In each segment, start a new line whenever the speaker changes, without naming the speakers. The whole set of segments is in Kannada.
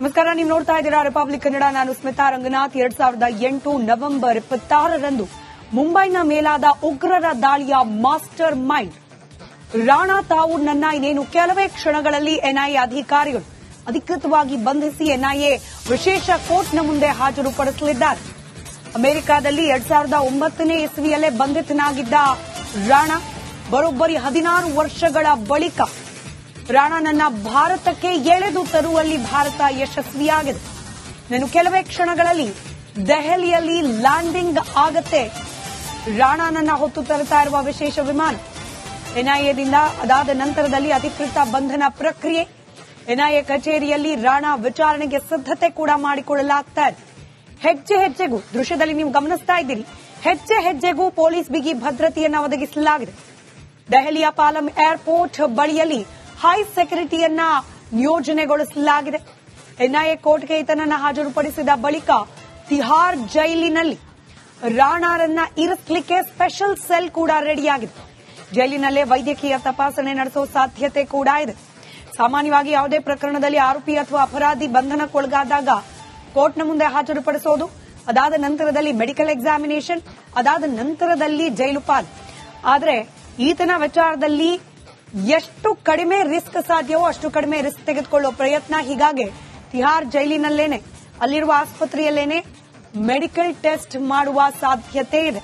ನಮಸ್ಕಾರ, ನೀವು ನೋಡ್ತಾ ಇದ್ದೀರಾ ರಿಪಬ್ಲಿಕ್ ಕನ್ನಡ. ನಾನು ಸ್ಮಿತಾ ರಂಗನಾಥ್. 2008 ನವೆಂಬರ್ 26ರಂದು ಮುಂಬೈನ ಮೇಲಾದ ಉಗ್ರರ ದಾಳಿಯ ಮಾಸ್ಟರ್ ಮೈಂಡ್ ರಾಣಾ ತಾವೂರ್ನನ್ನ ಇನ್ನೇನು ಕೆಲವೇ ಕ್ಷಣಗಳಲ್ಲಿ ಎನ್ಐಎ ಅಧಿಕಾರಿಗಳು ಅಧಿಕೃತವಾಗಿ ಬಂಧಿಸಿ ಎನ್ಐಎ ವಿಶೇಷ ಕೋರ್ಟ್ನ ಮುಂದೆ ಹಾಜರುಪಡಿಸಲಿದ್ದಾರೆ. ಅಮೆರಿಕದಲ್ಲಿ 2009ನೇ ಇಸ್ವಿಯಲ್ಲೇ ಬಂಧಿತನಾಗಿದ್ದ ರಾಣಾ ಬರೋಬ್ಬರಿ 16 ವರ್ಷಗಳ ಬಳಿಕ ರಾಣಾನನ್ನ ಭಾರತಕ್ಕೆ ಎಳೆದು ತರುವಲ್ಲಿ ಭಾರತ ಯಶಸ್ವಿಯಾಗಿದೆ. ಇನ್ನು ಕೆಲವೇ ಕ್ಷಣಗಳಲ್ಲಿ ದೆಹಲಿಯಲ್ಲಿ ಲ್ಯಾಂಡಿಂಗ್ ಆಗತ್ತೆ ರಾಣಾನನ್ನ ಹೊತ್ತು ತರುತ್ತಾ ಇರುವ ವಿಶೇಷ ವಿಮಾನ. ಎನ್ಐಎದಿಂದ ಅದಾದ ನಂತರದಲ್ಲಿ ಅಧಿಕೃತ ಬಂಧನ ಪ್ರಕ್ರಿಯೆ. ಎನ್ಐಎ ಕಚೇರಿಯಲ್ಲಿ ರಾಣಾ ವಿಚಾರಣೆಗೆ ಸಿದ್ದತೆ ಕೂಡ ಮಾಡಿಕೊಳ್ಳಲಾಗ್ತಾ ಇದೆ. ಹೆಜ್ಜೆ ಹೆಜ್ಜೆಗೂ ದೃಶ್ಯದಲ್ಲಿ ನೀವು ಗಮನಿಸ್ತಾ ಇದ್ದೀರಿ, ಹೆಜ್ಜೆ ಹೆಜ್ಜೆಗೂ ಪೊಲೀಸ್ ಬಿಗಿ ಭದ್ರತೆಯನ್ನು ಒದಗಿಸಲಾಗಿದೆ. ದೆಹಲಿಯ ಪಾಲಂ ಏರ್ಪೋರ್ಟ್ ಬಳಿಯಲ್ಲಿ ಹೈ ಸೆಕ್ಯೂರಿಟಿಯನ್ನ ನಿಯೋಜನೆಗೊಳಿಸಲಾಗಿದೆ. ಎನ್ಐಎ ಕೋರ್ಟ್ಗೆ ಈತನನ್ನ ಹಾಜರುಪಡಿಸಿದ ಬಳಿಕ ತಿಹಾರ್ ಜೈಲಿನಲ್ಲಿ ರಾಣಾರನ್ನ ಇರಿಸಲಿಕ್ಕೆ ಸ್ಪೆಷಲ್ ಸೆಲ್ ಕೂಡ ರೆಡಿಯಾಗಿದೆ. ಜೈಲಿನಲ್ಲೇ ವೈದ್ಯಕೀಯ ತಪಾಸಣೆ ನಡೆಸುವ ಸಾಧ್ಯತೆ ಕೂಡ ಇದೆ. ಸಾಮಾನ್ಯವಾಗಿ ಯಾವುದೇ ಪ್ರಕರಣದಲ್ಲಿ ಆರೋಪಿ ಅಥವಾ ಅಪರಾಧಿ ಬಂಧನಕ್ಕೊಳಗಾದಾಗ ಕೋರ್ಟ್ನ ಮುಂದೆ ಹಾಜರುಪಡಿಸೋದು, ಅದಾದ ನಂತರದಲ್ಲಿ ಮೆಡಿಕಲ್ ಎಕ್ಸಾಮಿನೇಷನ್, ಅದಾದ ನಂತರದಲ್ಲಿ ಜೈಲು ಪಾಲು. ಆದರೆ ಈತನ ವಿಚಾರದಲ್ಲಿ ಎಷ್ಟು ಕಡಿಮೆ ರಿಸ್ಕ್ ಸಾಧ್ಯವೋ ಅಷ್ಟು ಕಡಿಮೆ ರಿಸ್ಕ್ ತೆಗೆದುಕೊಳ್ಳುವ ಪ್ರಯತ್ನ. ಹೀಗಾಗಿ ತಿಹಾರ್ ಜೈಲಿನಲ್ಲೇನೆ, ಅಲ್ಲಿರುವ ಆಸ್ಪತ್ರೆಯಲ್ಲೇನೆ ಮೆಡಿಕಲ್ ಟೆಸ್ಟ್ ಮಾಡುವ ಸಾಧ್ಯತೆ ಇದೆ.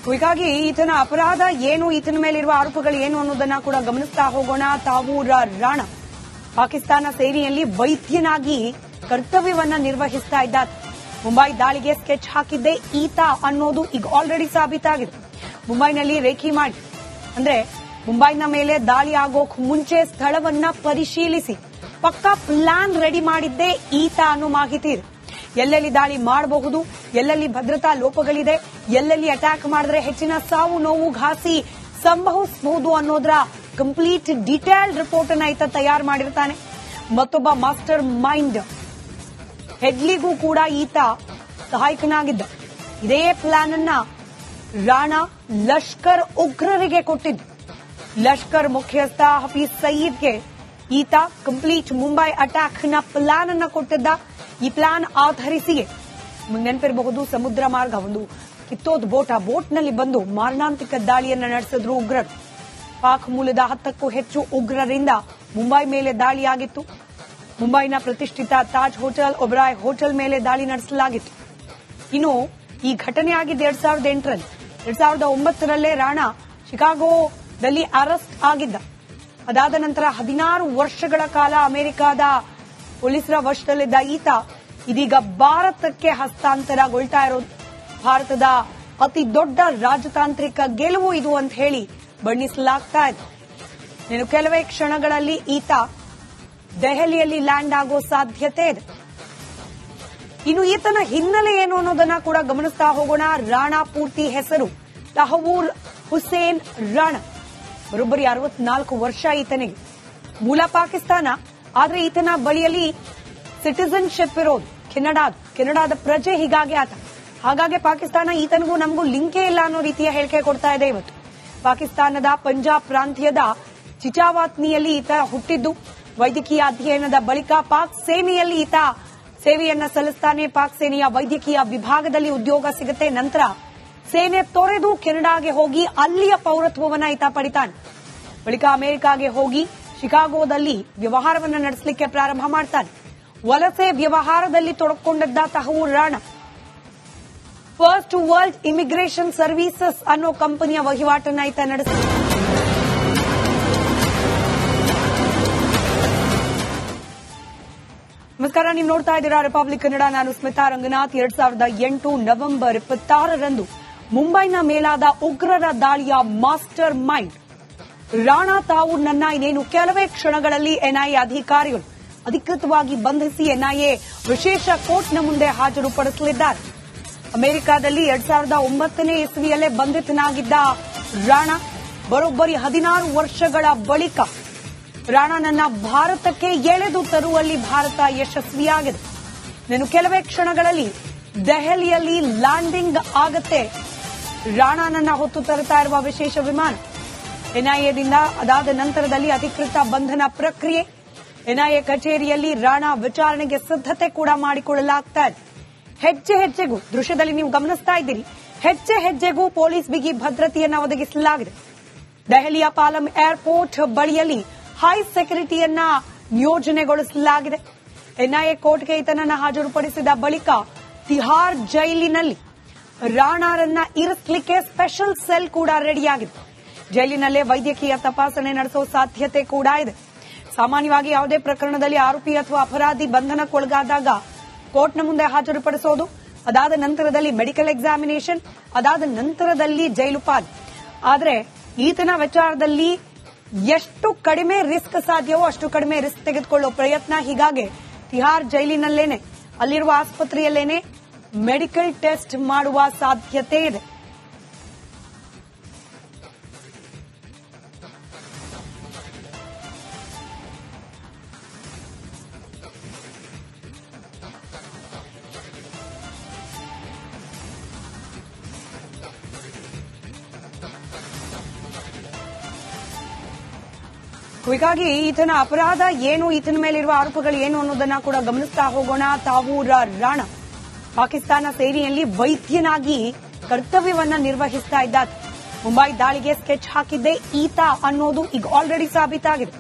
ಹೀಗಾಗಿ ಈತನ ಅಪರಾಧ ಏನು, ಈತನ ಮೇಲಿರುವ ಆರೋಪಗಳು ಏನು ಅನ್ನೋದನ್ನ ಕೂಡ ಗಮನಿಸ್ತಾ ಹೋಗೋಣ. ತಾವೂರ್ ರಾಣಾ ಪಾಕಿಸ್ತಾನ ಸೇನೆಯಲ್ಲಿ ವೈದ್ಯನಾಗಿ ಕರ್ತವ್ಯವನ್ನ ನಿರ್ವಹಿಸ್ತಾ ಇದ್ದ. ಮುಂಬೈ ದಾಳಿಗೆ ಸ್ಕೆಚ್ ಹಾಕಿದ್ದೇ ಈತ ಅನ್ನೋದು ಈಗ ಆಲ್ರೆಡಿ ಸಾಬೀತಾಗಿದೆ. ಮುಂಬೈನಲ್ಲಿ ರೇಖಿ ಮಾಡಿ, ಅಂದ್ರೆ ಮುಂಬೈನ ಮೇಲೆ ದಾಳಿ ಆಗೋಕ್ ಮುಂಚೆ ಸ್ಥಳವನ್ನ ಪರಿಶೀಲಿಸಿ ಪಕ್ಕಾ ಪ್ಲಾನ್ ರೆಡಿ ಮಾಡಿದ್ದೇ ಈತ ಅನ್ನೋ ಮಾಹಿತಿ ಇದೆ. ಎಲ್ಲೆಲ್ಲಿ ದಾಳಿ ಮಾಡಬಹುದು, ಎಲ್ಲೆಲ್ಲಿ ಭದ್ರತಾ ಲೋಪಗಳಿದೆ, ಎಲ್ಲೆಲ್ಲಿ ಅಟ್ಯಾಕ್ ಮಾಡಿದ್ರೆ ಹೆಚ್ಚಿನ ಸಾವು ನೋವು ಘಾಸಿ ಸಂಭವಿಸಬಹುದು ಅನ್ನೋದರ ಕಂಪ್ಲೀಟ್ ಡೀಟೇಲ್ಡ್ ರಿಪೋರ್ಟ್ ಅನ್ನ ಈತ ತಯಾರು ಮಾಡಿರ್ತಾನೆ. ಮತ್ತೊಬ್ಬ ಮಾಸ್ಟರ್ ಮೈಂಡ್ ಹೆಡ್ಲಿಗೂ ಕೂಡ ಈತ ಸಹಾಯಕನಾಗಿದ್ದ. ಇದೇ ಪ್ಲಾನ್ ಅನ್ನ ರಾಣಾ ಲಷ್ಕರ್ ಉಗ್ರರಿಗೆ ಕೊಟ್ಟಿದ್ದು. ಲಷ್ಕರ್ ಮುಖ್ಯಸ್ಥ ಹಫೀಜ್ ಸಯೀದ್ಗೆ ಈತ ಕಂಪ್ಲೀಟ್ ಮುಂಬೈ ಅಟ್ಯಾಕ್ ನ ಪ್ಲಾನ್ ಅನ್ನ ಕೊಟ್ಟಿದ್ದ. ಈ ಪ್ಲಾನ್ ಆಧರಿಸಿಯೇ ನೆನಪಿರಬಹುದು, ಸಮುದ್ರ ಮಾರ್ಗ ಒಂದು ಕಿತ್ತೋದ್ ಬೋಟ್ನಲ್ಲಿ ಬಂದು ಮಾರಣಾಂತಿಕ ದಾಳಿಯನ್ನು ನಡೆಸಿದ್ರು ಉಗ್ರರು. ಪಾಕ್ ಮೂಲದ 10ಕ್ಕೂ ಹೆಚ್ಚು ಉಗ್ರರಿಂದ ಮುಂಬೈ ಮೇಲೆ ದಾಳಿಯಾಗಿತ್ತು. ಮುಂಬೈನ ಪ್ರತಿಷ್ಠಿತ ತಾಜ್ ಹೋಟೆಲ್, ಒಬರಾಯ್ ಹೋಟೆಲ್ ಮೇಲೆ ದಾಳಿ ನಡೆಸಲಾಗಿತ್ತು. ಇನ್ನು ಈ ಘಟನೆ ಆಗಿದ್ದು 2008ರಲ್ಲಿ. 2009ರಲ್ಲೇ ರಾಣಾ ಶಿಕಾಗೋದಲ್ಲಿ ಅರೆಸ್ಟ್ ಆಗಿದ್ದ. ಅದಾದ ನಂತರ 16 ವರ್ಷಗಳ ಕಾಲ ಅಮೆರಿಕದ ಪೊಲೀಸರ ವಶದಲ್ಲಿದ್ದ ಈತ ಇದೀಗ ಭಾರತಕ್ಕೆ ಹಸ್ತಾಂತರಗೊಳ್ತಾ ಇರೋದು. ಭಾರತದ ಅತಿ ದೊಡ್ಡ ರಾಜತಾಂತ್ರಿಕ ಗೆಲುವು ಇದು ಅಂತ ಹೇಳಿ ಬಣ್ಣಿಸಲಾಗ್ತಾ ಇದೆ. ಇನ್ನು ಕೆಲವೇ ಕ್ಷಣಗಳಲ್ಲಿ ಈತ ದೆಹಲಿಯಲ್ಲಿ ಲ್ಯಾಂಡ್ ಆಗೋ ಸಾಧ್ಯತೆ ಇದೆ. ಇನ್ನು ಈತನ ಹಿನ್ನೆಲೆ ಏನು ಅನ್ನೋದನ್ನ ಕೂಡ ಗಮನಿಸ್ತಾ ಹೋಗೋಣ. ರಾಣಾ ಪೂರ್ತಿ ಹೆಸರು ತಹವೂರ್ ಹುಸೇನ್ ರಾಣಾ. ಬರೋಬ್ಬರಿ 64 ವರ್ಷ ಈತನಿಗೆ. ಮೂಲ ಪಾಕಿಸ್ತಾನ, ಆದ್ರೆ ಈತನ ಬಳಿಯಲ್ಲಿ ಸಿಟಿಸನ್ಶಿಪ್ ಇರೋದು ಕೆನಡಾದ ಪ್ರಜೆ. ಹೀಗಾಗಿ ಆತ ಹಾಗಾಗಿ ಪಾಕಿಸ್ತಾನ ಈತನಿಗೂ ನಮಗೂ ಲಿಂಕೇ ಇಲ್ಲ ಅನ್ನೋ ರೀತಿಯ ಹೇಳಿಕೆ ಕೊಡ್ತಾ ಇದೆ ಇವತ್ತು. ಪಾಕಿಸ್ತಾನದ ಪಂಜಾಬ್ ಪ್ರಾಂತ್ಯದ ಚಿಚಾವಾತ್ನಿಯಲ್ಲಿ ಈತ ಹುಟ್ಟಿದ್ದು. ವೈದ್ಯಕೀಯ ಅಧ್ಯಯನದ ಬಳಿಕ ಪಾಕ್ ಸೇನೆಯಲ್ಲಿ ಈತ ಸೇವೆಯನ್ನ ಸಲ್ಲಿಸ್ತಾನೆ. ಪಾಕ್ ಸೇನೆಯ ವೈದ್ಯಕೀಯ ವಿಭಾಗದಲ್ಲಿ ಉದ್ಯೋಗ ಸಿಗುತ್ತೆ. ನಂತರ ಸೇನೆ ತೊರೆದು ಕೆನಡಾಗೆ ಹೋಗಿ ಅಲ್ಲಿಯ ಪೌರತ್ವವನ್ನ ಈತ ಪಡಿತಾನೆ. ಬಳಿಕ ಅಮೆರಿಕಾಗೆ ಹೋಗಿ ಶಿಕಾಗೋದಲ್ಲಿ ವ್ಯವಹಾರವನ್ನು ನಡೆಸಲಿಕ್ಕೆ ಪ್ರಾರಂಭ ಮಾಡ್ತಾನೆ. ವಲಸೆ ವ್ಯವಹಾರದಲ್ಲಿ ತೊಡಕೊಂಡಿದ್ದ Tahawwur Rana first world immigration services ಅನ್ನೋ ಕಂಪನಿಯ ವಹಿವಾಟನ್ನ ಈತ ನಡೆಸಿದ. ನಮಸ್ಕಾರ, ನೀವು ನೋಡ್ತಾ ಇದ್ದೀರಾ ರಿಪಬ್ಲಿಕ್ ಕನ್ನಡ. ನಾನು ಸ್ಮಿತಾ ರಂಗನಾಥ್. 2008 ನವೆಂಬರ್ 26ರಂದು ಮುಂಬೈನ ಮೇಲಾದ ಉಗ್ರರ ದಾಳಿಯ ಮಾಸ್ಟರ್ ಮೈಂಡ್ ರಾಣಾ ತಾವೂರ್ನನ್ನ ಇನ್ನೇನು ಕೆಲವೇ ಕ್ಷಣಗಳಲ್ಲಿ ಎನ್ಐಎ ಅಧಿಕಾರಿಗಳು ಅಧಿಕೃತವಾಗಿ ಬಂಧಿಸಿ ಎನ್ಐಎ ವಿಶೇಷ ಕೋರ್ಟ್ನ ಮುಂದೆ ಹಾಜರುಪಡಿಸಲಿದ್ದಾರೆ. ಅಮೆರಿಕದಲ್ಲಿ 2009ನೇ ಇಸ್ವಿಯಲ್ಲೇ ಬಂಧಿತನಾಗಿದ್ದ ರಾಣಾ ಬರೋಬ್ಬರಿ 16 ವರ್ಷಗಳ ಬಳಿಕ ರಾಣಾನನ್ನ ಭಾರತಕ್ಕೆ ಎಳೆದು ತರುವಲ್ಲಿ ಭಾರತ ಯಶಸ್ವಿಯಾಗಿದೆ. ಇನ್ನು ಕೆಲವೇ ಕ್ಷಣಗಳಲ್ಲಿ ದೆಹಲಿಯಲ್ಲಿ ಲ್ಯಾಂಡಿಂಗ್ ಆಗತ್ತೆ ರಾಣಾನನ್ನ ಹೊತ್ತು ತರುತ್ತಾ ಇರುವ ವಿಶೇಷ ವಿಮಾನ. ಎನ್ಐಎದಿಂದ ಅದಾದ ನಂತರದಲ್ಲಿ ಅಧಿಕೃತ ಬಂಧನ ಪ್ರಕ್ರಿಯೆ. ಎನ್ಐಎ ಕಚೇರಿಯಲ್ಲಿ ರಾಣಾ ವಿಚಾರಣೆಗೆ ಸಿದ್ಧತೆ ಕೂಡ ಮಾಡಿಕೊಳ್ಳಲಾಗ್ತಾ ಇದೆ. ಹೆಜ್ಜೆ ಹೆಜ್ಜೆಗೂ ದೃಶ್ಯದಲ್ಲಿ ನೀವು ಗಮನಿಸ್ತಾ ಇದ್ದೀರಿ, ಹೆಜ್ಜೆ ಹೆಜ್ಜೆಗೂ ಪೊಲೀಸ್ ಬಿಗಿ ಭದ್ರತೆಯನ್ನು ಒದಗಿಸಲಾಗಿದೆ. ದೆಹಲಿಯ ಪಾಲಂ ಏರ್ಪೋರ್ಟ್ ಬಳಿಯಲ್ಲಿ ಹೈ ಸೆಕ್ಯೂರಿಟಿಯನ್ನ ನಿಯೋಜನೆಗೊಳಿಸಲಾಗಿದೆ. ಎನ್ಐಎ ಕೋರ್ಟ್ಗೆ ಈತನನ್ನು ಹಾಜರುಪಡಿಸಿದ ಬಳಿಕ ತಿಹಾರ್ ಜೈಲಿನಲ್ಲಿ ರಾಣಾರನ್ನ ಇರಿಸಲಿಕ್ಕೆ ಸ್ಪೆಷಲ್ ಸೆಲ್ ಕೂಡ ರೆಡಿಯಾಗಿದೆ. ಜೈಲಿನಲ್ಲೇ ವೈದ್ಯಕೀಯ ತಪಾಸಣೆ ನಡೆಸುವ ಸಾಧ್ಯತೆ ಕೂಡ ಇದೆ. ಸಾಮಾನ್ಯವಾಗಿ ಯಾವುದೇ ಪ್ರಕರಣದಲ್ಲಿ ಆರೋಪಿ ಅಥವಾ ಅಪರಾಧಿ ಬಂಧನಕ್ಕೊಳಗಾದಾಗ ಕೋರ್ಟ್ನ ಮುಂದೆ ಹಾಜರುಪಡಿಸೋದು, ಅದಾದ ನಂತರದಲ್ಲಿ ಮೆಡಿಕಲ್ ಎಕ್ಸಾಮಿನೇಷನ್, ಅದಾದ ನಂತರದಲ್ಲಿ ಜೈಲು ಪಾಲ್. ಆದರೆ ಈತನ ವಿಚಾರದಲ್ಲಿ ಎಷ್ಟು ಕಡಿಮೆ ರಿಸ್ಕ್ ಸಾಧ್ಯವೋ ಅಷ್ಟು ಕಡಿಮೆ ರಿಸ್ಕ್ ತೆಗೆದುಕೊಳ್ಳೋ ಪ್ರಯತ್ನ. ಹೀಗಾಗಿ ತಿಹಾರ್ ಜೈಲಿನಲ್ಲೇನೆ, ಅಲ್ಲಿರುವ ಆಸ್ಪತ್ರೆಯಲ್ಲೇನೆ ಮೆಡಿಕಲ್ ಟೆಸ್ಟ್ ಮಾಡುವ ಸಾಧ್ಯತೆ ಇದೆ. ಹೀಗಾಗಿ ಈತನ ಅಪರಾಧ ಏನು, ಈತನ ಮೇಲಿರುವ ಆರೋಪಗಳು ಏನು ಅನ್ನೋದನ್ನ ಕೂಡ ಗಮನಿಸ್ತಾ ಹೋಗೋಣ. ತಾವೂರ್ ರಾಣಾ ಪಾಕಿಸ್ತಾನ ಸೇನೆಯಲ್ಲಿ ವೈದ್ಯನಾಗಿ ಕರ್ತವ್ಯವನ್ನ ನಿರ್ವಹಿಸ್ತಾ ಇದ್ದ. ಮುಂಬೈ ದಾಳಿಗೆ ಸ್ಕೆಚ್ ಹಾಕಿದ್ದೇ ಈತ ಅನ್ನೋದು ಈಗ ಆಲ್ರೆಡಿ ಸಾಬೀತಾಗಿದೆ.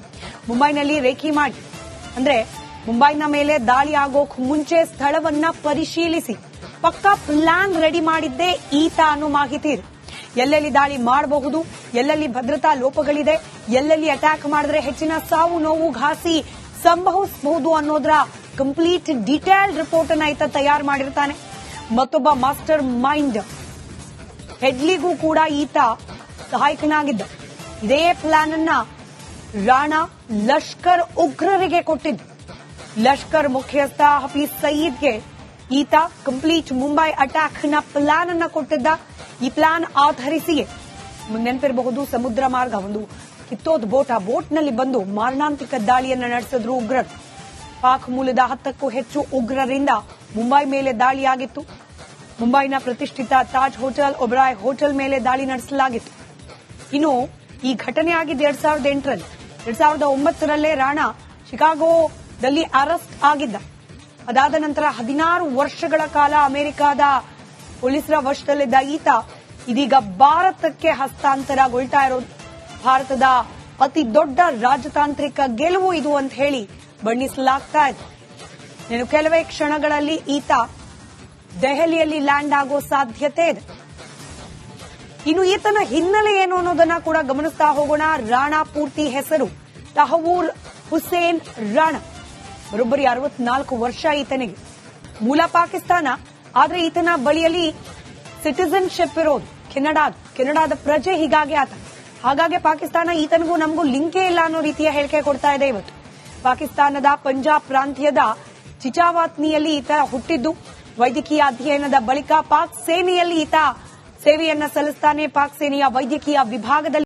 ಮುಂಬೈನಲ್ಲಿ ರೇಖಿ ಮಾಡಿ, ಅಂದ್ರೆ ಮುಂಬೈನ ಮೇಲೆ ದಾಳಿ ಆಗೋಕ್ ಮುಂಚೆ ಸ್ಥಳವನ್ನ ಪರಿಶೀಲಿಸಿ ಪಕ್ಕಾ ಪ್ಲಾನ್ ರೆಡಿ ಮಾಡಿದ್ದೇ ಈತ ಅನ್ನೋ ಮಾಹಿತಿ ಇದೆ. ಎಲ್ಲೆಲ್ಲಿ ದಾಳಿ ಮಾಡಬಹುದು, ಎಲ್ಲೆಲ್ಲಿ ಭದ್ರತಾ ಲೋಪಗಳಿದೆ, ಎಲ್ಲೆಲ್ಲಿ ಅಟ್ಯಾಕ್ ಮಾಡಿದ್ರೆ ಹೆಚ್ಚಿನ ಸಾವು ನೋವು ಘಾಸಿ ಸಂಭವಿಸಬಹುದು ಅನ್ನೋದರ ಕಂಪ್ಲೀಟ್ ಡೀಟೇಲ್ಡ್ ರಿಪೋರ್ಟ್ ಅನ್ನ ಈತ ತಯಾರು ಮಾಡಿರ್ತಾನೆ. ಮತ್ತೊಬ್ಬ ಮಾಸ್ಟರ್ ಮೈಂಡ್ ಹೆಡ್ಲಿಗೂ ಕೂಡ ಈತ ಸಹಾಯಕನಾಗಿದ್ದ. ಇದೇ ಪ್ಲಾನ್ ಅನ್ನ ರಾಣಾ ಲಷ್ಕರ್ ಉಗ್ರರಿಗೆ ಕೊಟ್ಟಿದ್ದು. ಲಷ್ಕರ್ ಮುಖ್ಯಸ್ಥ ಹಫೀಜ್ ಸಯೀದ್ಗೆ ಈತ ಕಂಪ್ಲೀಟ್ ಮುಂಬೈ ಅಟ್ಯಾಕ್ ನ ಪ್ಲಾನ್ ಅನ್ನ ಕೊಟ್ಟಿದ್ದ. ಈ ಪ್ಲಾನ್ ಆಧರಿಸಿಯೇ ನೆನಪಿರಬಹುದು, ಸಮುದ್ರ ಮಾರ್ಗ ಒಂದು ಕಿತ್ತೋದ್ ಬೋಟ್, ಆ ಬೋಟ್ನಲ್ಲಿ ಬಂದು ಮಾರಣಾಂತಿಕ ದಾಳಿಯನ್ನು ನಡೆಸಿದ್ರು ಉಗ್ರರು. ಪಾಕ್ ಮೂಲದ 10ಕ್ಕೂ ಹೆಚ್ಚು ಉಗ್ರರಿಂದ ಮುಂಬೈ ಮೇಲೆ ದಾಳಿಯಾಗಿತ್ತು. ಮುಂಬೈನ ಪ್ರತಿಷ್ಠಿತ ತಾಜ್ ಹೋಟೆಲ್, ಒಬ್ರಾಯ್ ಹೋಟೆಲ್ ಮೇಲೆ ದಾಳಿ ನಡೆಸಲಾಗಿತ್ತು. ಇನ್ನು ಈ ಘಟನೆ ಆಗಿದ್ದು 2008ರಲ್ಲಿ. 2009ರಲ್ಲೇ ರಾಣಾ ಶಿಕಾಗೋದಲ್ಲಿ ಅರೆಸ್ಟ್ ಆಗಿದ್ದ. ಅದಾದ ನಂತರ 16 ವರ್ಷಗಳ ಕಾಲ ಅಮೆರಿಕದ ಪೊಲೀಸರ ವಶದಲ್ಲಿದ್ದ ಈತ ಇದೀಗ ಭಾರತಕ್ಕೆ ಹಸ್ತಾಂತರಗೊಳ್ತಾ ಇರೋದು. ಭಾರತದ ಅತಿ ದೊಡ್ಡ ರಾಜತಾಂತ್ರಿಕ ಗೆಲುವು ಇದು ಅಂತ ಹೇಳಿ ಬಣ್ಣಿಸಲಾಗ್ತಾ ಇದೆ. ಇನ್ನು ಕೆಲವೇ ಕ್ಷಣಗಳಲ್ಲಿ ಈತ ದೆಹಲಿಯಲ್ಲಿ ಲ್ಯಾಂಡ್ ಆಗೋ ಸಾಧ್ಯತೆ ಇದೆ. ಇನ್ನು ಈತನ ಹಿನ್ನೆಲೆ ಏನು ಅನ್ನೋದನ್ನ ಕೂಡ ಗಮನಿಸ್ತಾ ಹೋಗೋಣ. ರಾಣಾ ಪೂರ್ತಿ ಹೆಸರು ತಹವೂರ್ ಹುಸೇನ್ ರಾಣಾ. ಬರೋಬ್ಬರಿ 64 ವರ್ಷ ಈತನಿಗೆ. ಮೂಲ ಪಾಕಿಸ್ತಾನ, ಆದ್ರೆ ಈತನ ಬಳಿಯಲ್ಲಿ ಸಿಟಿಸನ್ಶಿಪ್ ಇರೋದು ಕೆನಡಾದ ಪ್ರಜೆ. ಹೀಗಾಗಿ ಹಾಗಾಗಿ ಪಾಕಿಸ್ತಾನ ಈತನಿಗೂ ನಮಗೂ ಲಿಂಕೇ ಇಲ್ಲ ಅನ್ನೋ ರೀತಿಯ ಹೇಳಿಕೆ ಕೊಡ್ತಾ ಇದೆ ಇವತ್ತು. ಪಾಕಿಸ್ತಾನದ ಪಂಜಾಬ್ ಪ್ರಾಂತ್ಯದ ಚಿಚಾವಾತ್ನಿಯಲ್ಲಿ ಈತ ಹುಟ್ಟಿದ್ದು. ವೈದ್ಯಕೀಯ ಅಧ್ಯಯನದ ಬಳಿಕ ಪಾಕ್ ಸೇನೆಯಲ್ಲಿ ಈತ ಸೇವೆಯನ್ನ ಸಲ್ಲಿಸ್ತಾನೆ. ಪಾಕ್ ಸೇನೆಯ ವೈದ್ಯಕೀಯ ವಿಭಾಗದಲ್ಲಿ